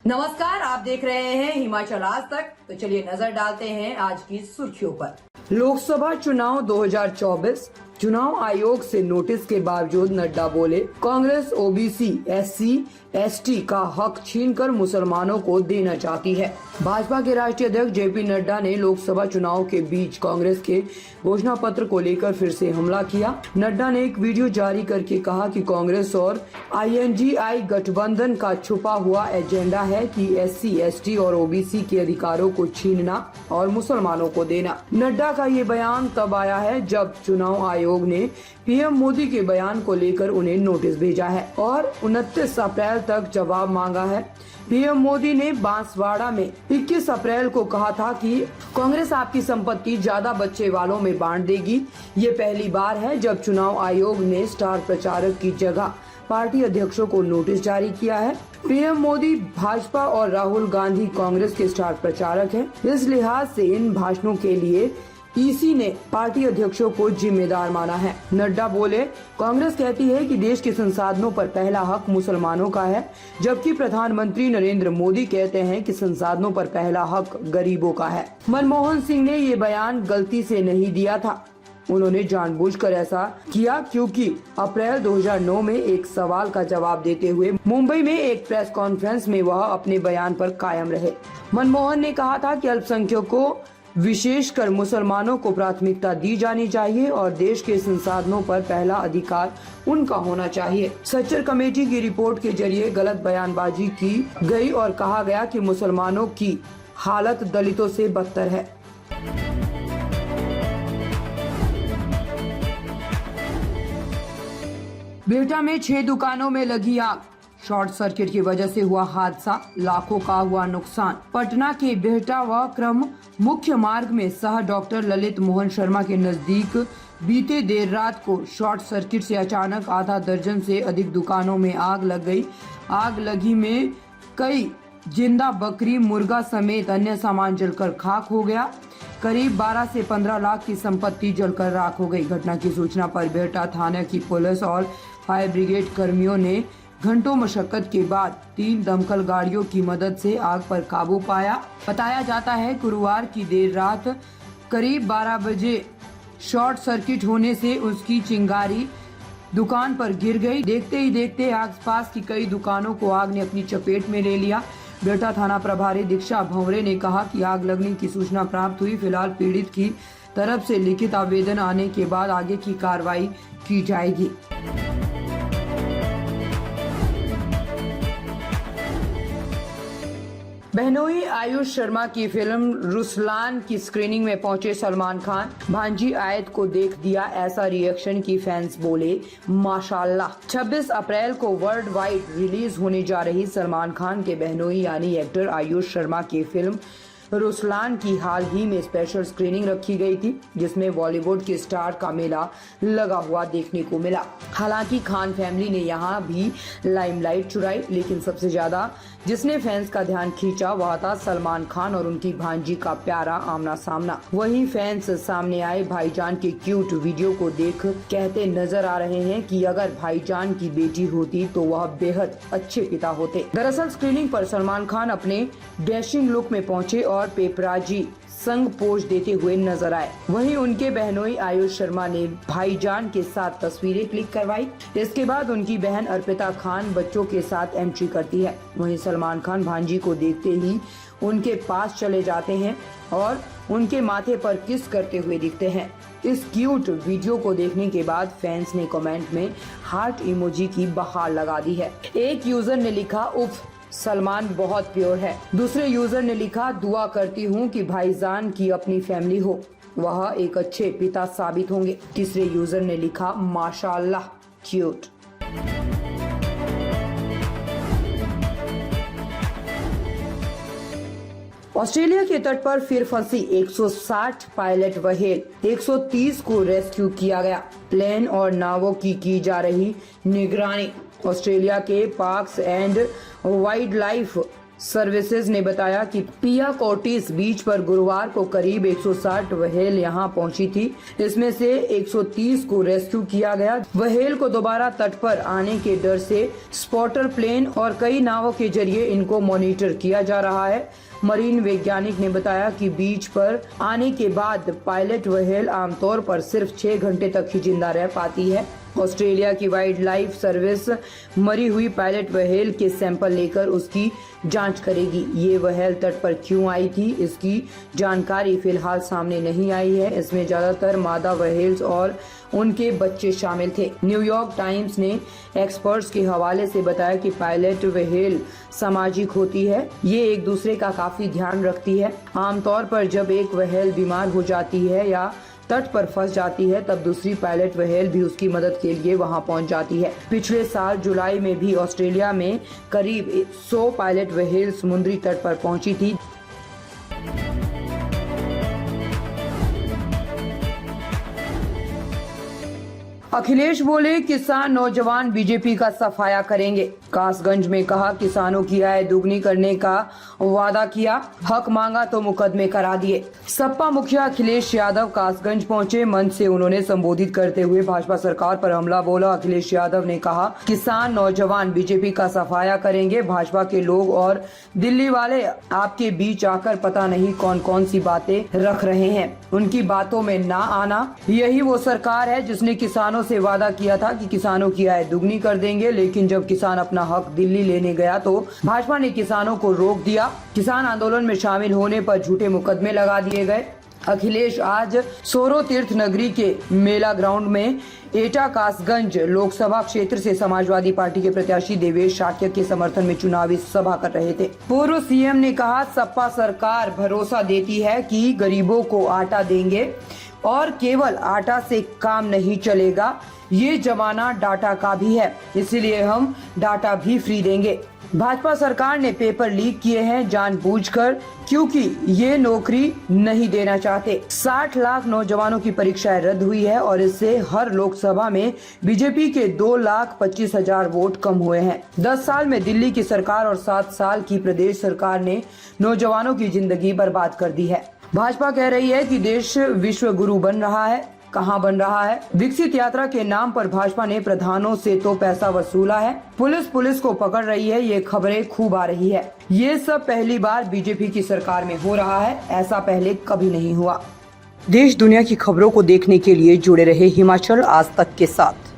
नमस्कार, आप देख रहे हैं हिमाचल आज तक। तो चलिए नजर डालते हैं आज की सुर्खियों पर। लोकसभा चुनाव 2024 चुनाव आयोग से नोटिस के बावजूद नड्डा बोले, कांग्रेस ओबीसी एससी एसटी का हक छीनकर मुसलमानों को देना चाहती है। भाजपा के राष्ट्रीय अध्यक्ष जेपी नड्डा ने लोकसभा चुनाव के बीच कांग्रेस के घोषणा पत्र को लेकर फिर से हमला किया। नड्डा ने एक वीडियो जारी करके कहा कि कांग्रेस और आईएनडीआई गठबंधन का छुपा हुआ एजेंडा है कि एससी एसटी और ओबीसी के अधिकारों को छीनना और मुसलमानों को देना। नड्डा का ये बयान तब आया है जब चुनाव आयोग ने पीएम मोदी के बयान को लेकर उन्हें नोटिस भेजा है और 29 अप्रैल तक जवाब मांगा है। पीएम मोदी ने बांसवाड़ा में 21 अप्रैल को कहा था कि कांग्रेस आपकी संपत्ति ज्यादा बच्चे वालों में बांट देगी। ये पहली बार है जब चुनाव आयोग ने स्टार प्रचारक की जगह पार्टी अध्यक्षों को नोटिस जारी किया है। पीएम मोदी भाजपा और राहुल गांधी कांग्रेस के स्टार प्रचारक हैं। इस लिहाज से इन भाषणों के लिए ईसी ने पार्टी अध्यक्षों को जिम्मेदार माना है। नड्डा बोले, कांग्रेस कहती है कि देश के संसाधनों पर पहला हक मुसलमानों का है, जबकि प्रधानमंत्री नरेंद्र मोदी कहते हैं कि संसाधनों पर पहला हक गरीबों का है। मनमोहन सिंह ने ये बयान गलती से नहीं दिया था, उन्होंने जानबूझकर ऐसा किया क्योंकि अप्रैल 2009 में एक सवाल का जवाब देते हुए मुंबई में एक प्रेस कॉन्फ्रेंस में वह अपने बयान पर कायम रहे। मनमोहन ने कहा था कि अल्पसंख्यकों विशेषकर मुसलमानों को प्राथमिकता दी जानी चाहिए और देश के संसाधनों पर पहला अधिकार उनका होना चाहिए। सच्चर कमेटी की रिपोर्ट के जरिए गलत बयानबाजी की गई और कहा गया कि मुसलमानों की हालत दलितों से बदतर है। बिहटा में 6 दुकानों में लगी आग, शॉर्ट सर्किट की वजह से हुआ हादसा, लाखों का हुआ नुकसान। पटना के बिहटा व क्रम मुख्य मार्ग में सह डॉक्टर ललित मोहन शर्मा के नजदीक बीते देर रात को शॉर्ट सर्किट से अचानक आधा दर्जन से अधिक दुकानों में आग लग गई। आग लगी में कई जिंदा बकरी, मुर्गा समेत अन्य सामान जलकर खाक हो गया। करीब 12 से 15 लाख की संपत्ति जलकर राख हो गई। घटना की सूचना पर बिहटा थाने की पुलिस और फायर ब्रिगेड कर्मियों ने घंटों मशक्कत के बाद 3 दमकल गाड़ियों की मदद से आग पर काबू पाया। बताया जाता है गुरुवार की देर रात करीब 12 बजे शॉर्ट सर्किट होने से उसकी चिंगारी दुकान पर गिर गई। देखते ही देखते आसपास की कई दुकानों को आग ने अपनी चपेट में ले लिया। बिहटा थाना प्रभारी दीक्षा भंवरे ने कहा कि आग लगने की सूचना प्राप्त हुई। फिलहाल पीड़ित की तरफ से लिखित आवेदन आने के बाद आगे की कार्रवाई की जाएगी। बहनोई आयुष शर्मा की फिल्म रुसलान की स्क्रीनिंग में पहुंचे सलमान खान। भांजी आयत को देख दिया ऐसा रिएक्शन की फैंस बोले माशाल्लाह। 26 अप्रैल को वर्ल्ड वाइड रिलीज होने जा रही सलमान खान के बहनोई यानी एक्टर आयुष शर्मा की फिल्म रुसलान की हाल ही में स्पेशल स्क्रीनिंग रखी गई थी, जिसमें बॉलीवुड के स्टार का मेला लगा हुआ देखने को मिला। हालांकि खान फैमिली ने यहां भी लाइमलाइट चुराई, लेकिन सबसे ज्यादा जिसने फैंस का ध्यान खींचा वह था सलमान खान और उनकी भांजी का प्यारा आमना सामना। वहीं फैंस सामने आए भाईजान के क्यूट वीडियो को देख कहते नजर आ रहे हैं कि अगर भाईजान की बेटी होती तो वह बेहद अच्छे पिता होते। दरअसल स्क्रीनिंग पर सलमान खान अपने डैशिंग लुक में पहुंचे और पेपराजी संग पोज देते हुए नजर आए। वहीं उनके बहनोई आयुष शर्मा ने भाईजान के साथ तस्वीरें क्लिक करवाई। इसके बाद उनकी बहन अर्पिता खान बच्चों के साथ एंट्री करती है। वहीं सलमान खान भांजी को देखते ही उनके पास चले जाते हैं और उनके माथे पर किस करते हुए दिखते हैं। इस क्यूट वीडियो को देखने के बाद फैंस ने कमेंट में हार्ट इमोजी की बहार लगा दी है। एक यूजर ने लिखा, उफ सलमान बहुत प्योर है। दूसरे यूजर ने लिखा, दुआ करती हूँ कि भाईजान की अपनी फैमिली हो, वह एक अच्छे पिता साबित होंगे। तीसरे यूजर ने लिखा, माशाल्लाह क्यूट। ऑस्ट्रेलिया के तट पर फिर फंसी 160 पायलट व्हेल, 130 को रेस्क्यू किया गया। प्लेन और नावों की जा रही निगरानी। ऑस्ट्रेलिया के parks and wild life services ने बताया कि पिया कोर्टिस बीच पर गुरुवार को करीब 160 व्हेल यहां पहुंची थी। इसमें से 130 को रेस्क्यू किया गया। व्हेल को दोबारा तट पर आने के डर से स्पॉटर प्लेन और कई नावों के जरिए इनको मॉनिटर किया जा रहा है। मरीन वैज्ञानिक ने बताया कि बीच पर आने के बाद पायलट व्हेल आमतौर पर सिर्फ 6 घंटे तक ही जिंदा रह पाती है। ऑस्ट्रेलिया की वाइल्ड लाइफ सर्विस मरी हुई पायलट व्हेल के सैंपल लेकर उसकी जांच करेगी। ये व्हेल तट पर क्यों आई थी, इसकी जानकारी फिलहाल सामने नहीं आई है। इसमें ज्यादातर मादा व्हेल्स और उनके बच्चे शामिल थे। न्यूयॉर्क टाइम्स ने एक्सपर्ट्स के हवाले से बताया कि पायलट व्हेल सामाजिक होती है। ये एक दूसरे का काफी ध्यान रखती है। आमतौर पर जब एक व्हेल बीमार हो जाती है या तट पर फंस जाती है तब दूसरी पायलट व्हेल भी उसकी मदद के लिए वहां पहुंच जाती है। पिछले साल जुलाई में भी ऑस्ट्रेलिया में करीब 100 पायलट व्हेल समुद्री तट पर पहुंची थी। अखिलेश बोले किसान नौजवान बीजेपी का सफाया करेंगे। कासगंज में कहा किसानों की आय दुगनी करने का वादा किया, हक मांगा तो मुकदमे करा दिए। सपा मुखिया अखिलेश यादव कासगंज पहुंचे। मंच से उन्होंने संबोधित करते हुए भाजपा सरकार पर हमला बोला। अखिलेश यादव ने कहा किसान नौजवान बीजेपी का सफाया करेंगे। भाजपा के लोग और दिल्ली वाले आपके बीच आकर पता नहीं कौन कौन सी बातें रख रहे हैं। उनकी बातों में ना आना। यही वो सरकार है जिसने किसानों से वादा किया था कि किसानों की आय दुगनी कर देंगे, लेकिन जब किसान अपना हक दिल्ली लेने गया तो भाजपा ने किसानों को रोक दिया। किसान आंदोलन में शामिल होने पर झूठे मुकदमे लगा दिए गए। अखिलेश आज सोरो तीर्थ नगरी के मेला ग्राउंड में एटा कासगंज लोकसभा क्षेत्र से समाजवादी पार्टी के प्रत्याशी देवेश शाक्य के समर्थन में चुनावी सभा कर रहे थे। पूर्व सीएम ने कहा सपा सरकार भरोसा देती है कि गरीबों को आटा देंगे और केवल आटा से काम नहीं चलेगा। ये जमाना डाटा का भी है, इसलिए हम डाटा भी फ्री देंगे। भाजपा सरकार ने पेपर लीक किए हैं जानबूझकर, क्योंकि ये नौकरी नहीं देना चाहते। 60 लाख नौजवानों की परीक्षाएं रद्द हुई है और इससे हर लोकसभा में बीजेपी के 2,25,000 वोट कम हुए हैं। 10 साल में दिल्ली की सरकार और 7 साल की प्रदेश सरकार ने नौजवानों की जिंदगी बर्बाद कर दी है। भाजपा कह रही है कि देश विश्व गुरु बन रहा है। कहां बन रहा है? विकसित यात्रा के नाम पर भाजपा ने प्रधानों से तो पैसा वसूला है। पुलिस को पकड़ रही है। ये खबरें खूब आ रही है। ये सब पहली बार बीजेपी की सरकार में हो रहा है। ऐसा पहले कभी नहीं हुआ। देश दुनिया की खबरों को देखने के लिए जुड़े रहे हिमाचल आज तक के साथ।